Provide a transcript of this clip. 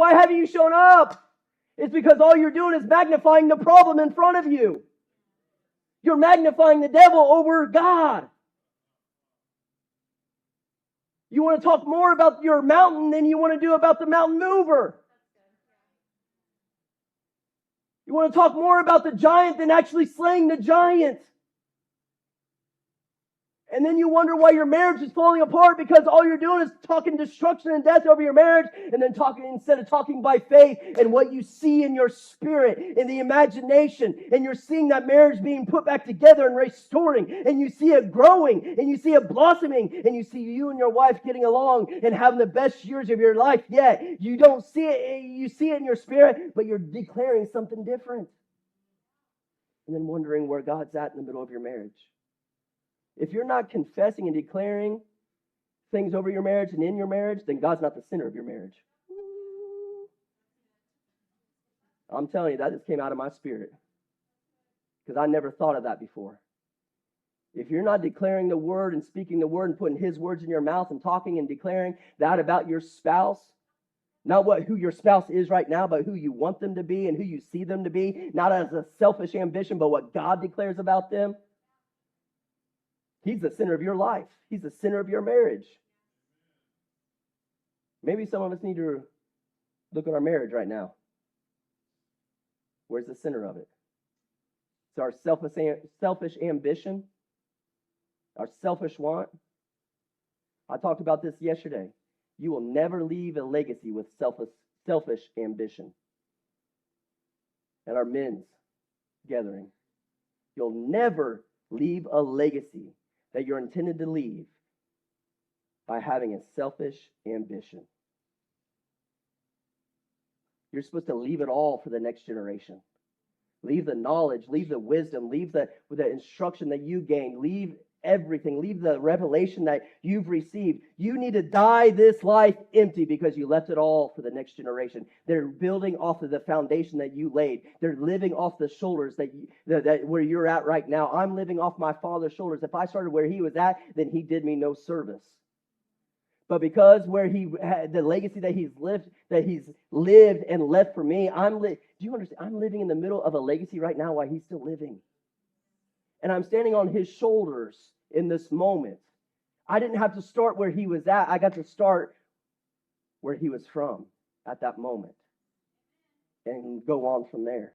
Why haven't you shown up? It's because all you're doing is magnifying the problem in front of you. You're magnifying the devil over God. You want to talk more about your mountain than you want to do about the mountain mover. You want to talk more about the giant than actually slaying the giant. And then you wonder why your marriage is falling apart because all you're doing is talking destruction and death over your marriage and then talking instead of talking by faith and what you see in your spirit, in the imagination. And you're seeing that marriage being put back together and restoring. And you see it growing and you see it blossoming and you see you and your wife getting along and having the best years of your life yet. You don't see it. You see it in your spirit, but you're declaring something different. And then wondering where God's at in the middle of your marriage. If you're not confessing and declaring things over your marriage and in your marriage, then God's not the center of your marriage. I'm telling you, that just came out of my spirit. Because I never thought of that before. If you're not declaring the word and speaking the word and putting his words in your mouth and talking and declaring that about your spouse, not who your spouse is right now, but who you want them to be and who you see them to be, not as a selfish ambition, but what God declares about them, he's the center of your life. He's the center of your marriage. Maybe some of us need to look at our marriage right now. Where's the center of it? It's our selfish ambition, our selfish want. I talked about this yesterday. You will never leave a legacy with selfish ambition. At our men's gathering, you'll never leave a legacy that you're intended to leave by having a selfish ambition. You're supposed to leave it all for the next generation. Leave the knowledge, leave the wisdom, leave the instruction that you gained, leave everything, leave the revelation that you've received. You need to die this life empty because you left it all for the next generation. They're building off of the foundation that you laid. They're living off the shoulders that where you're at right now. I'm living off my father's shoulders. If I started where he was at, then he did me no service. But because where he had the legacy that he's lived and left for me, do you understand? I'm living in the middle of a legacy right now while he's still living. And I'm standing on his shoulders in this moment. I didn't have to start where he was at. I got to start where he was from at that moment and go on from there.